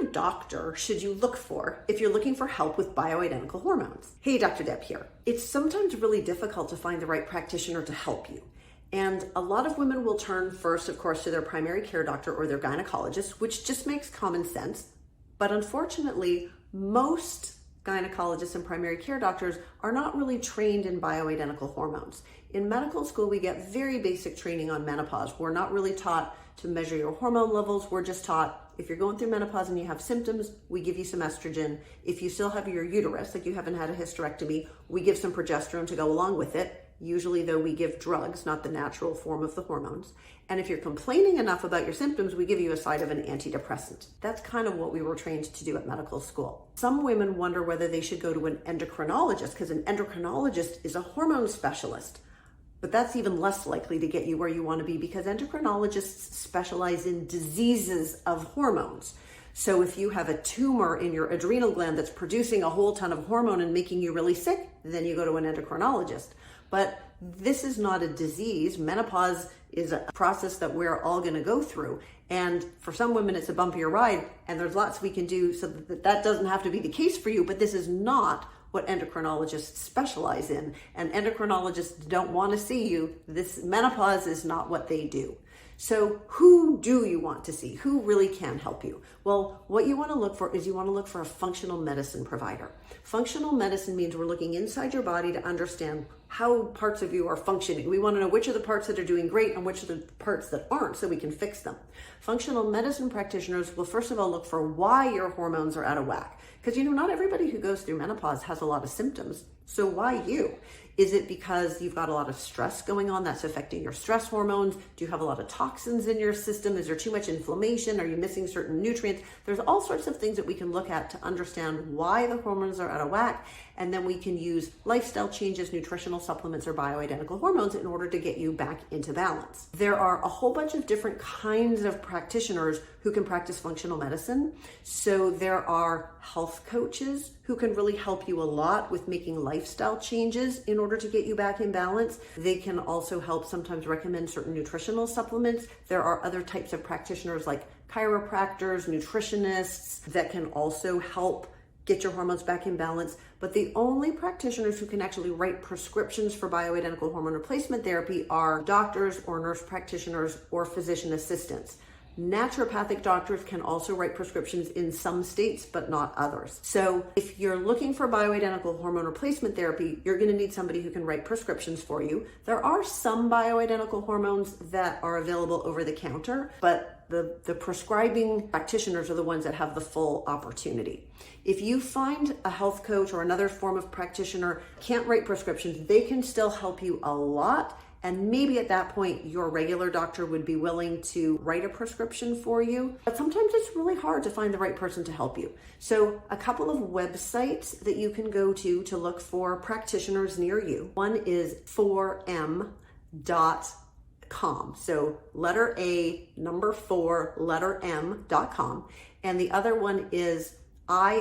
of doctor should you look for if you're looking for help with bioidentical hormones? Hey, Dr. Deb here. It's sometimes really difficult to find the right practitioner to help you. And a lot of women will turn first, of course, to their primary care doctor or their gynecologist, which just makes common sense. But unfortunately, most gynecologists and primary care doctors are not really trained in bioidentical hormones. In medical school, we get very basic training on menopause. We're not really taught to measure your hormone levels. We're just taught if you're going through menopause and you have symptoms, we give you some estrogen. If you still have your uterus, like you haven't had a hysterectomy, we give some progesterone to go along with it. Usually though, we give drugs, not the natural form of the hormones. And if you're complaining enough about your symptoms, we give you a side of an antidepressant. That's kind of what we were trained to do at medical school. Some women wonder whether they should go to an endocrinologist because an endocrinologist is a hormone specialist. But that's even less likely to get you where you want to be because endocrinologists specialize in diseases of hormones. So if you have a tumor in your adrenal gland that's producing a whole ton of hormone and making you really sick, then you go to an endocrinologist. But this is not a disease. Menopause is a process that we're all going to go through. And for some women, it's a bumpier ride. And there's lots we can do so that doesn't have to be the case for you. But this is not what endocrinologists specialize in. And endocrinologists don't want to see you. This menopause is not what they do. So who do you want to see? Who really can help you? Well, what you want to look for is you want to look for a functional medicine provider. Functional medicine means we're looking inside your body to understand how parts of you are functioning. We want to know which are the parts that are doing great and which are the parts that aren't so we can fix them. Functional medicine practitioners will first of all look for why your hormones are out of whack. Because not everybody who goes through menopause has a lot of symptoms. So why you? Is it because you've got a lot of stress going on that's affecting your stress hormones? Do you have a lot of toxins in your system? Is there too much inflammation? Are you missing certain nutrients? There's all sorts of things that we can look at to understand why the hormones are out of whack. And then we can use lifestyle changes, nutritional supplements, or bioidentical hormones in order to get you back into balance. There are a whole bunch of different kinds of practitioners who can practice functional medicine. So there are health coaches who can really help you a lot with making lifestyle changes in order to get you back in balance. They can also help sometimes recommend certain nutritional supplements. There are other types of practitioners like chiropractors, nutritionists that can also help get your hormones back in balance. But the only practitioners who can actually write prescriptions for bioidentical hormone replacement therapy are doctors or nurse practitioners or physician assistants. Naturopathic doctors can also write prescriptions in some states, but not others. So if you're looking for bioidentical hormone replacement therapy, you're going to need somebody who can write prescriptions for you. There are some bioidentical hormones that are available over the counter, but the prescribing practitioners are the ones that have the full opportunity. If you find a health coach or another form of practitioner can't write prescriptions, they can still help you a lot. And maybe at that point, your regular doctor would be willing to write a prescription for you. But sometimes it's really hard to find the right person to help you. So a couple of websites that you can go to look for practitioners near you. One is 4m.com. So letter A, number 4, letter M.com. And the other one is ifm.org.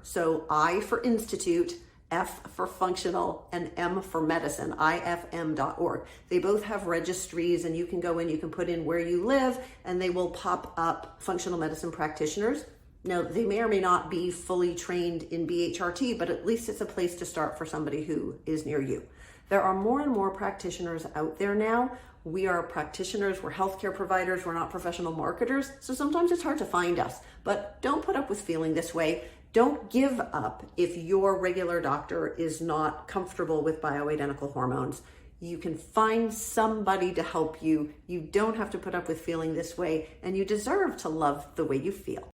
So I for institute, F for functional, and M for medicine, ifm.org. They both have registries and you can go in, you can put in where you live and they will pop up functional medicine practitioners. Now, they may or may not be fully trained in BHRT, but at least it's a place to start for somebody who is near you. There are more and more practitioners out there now. We are practitioners, we're healthcare providers, we're not professional marketers, so sometimes it's hard to find us. But don't put up with feeling this way. Don't give up if your regular doctor is not comfortable with bioidentical hormones. You can find somebody to help you. You don't have to put up with feeling this way, and you deserve to love the way you feel.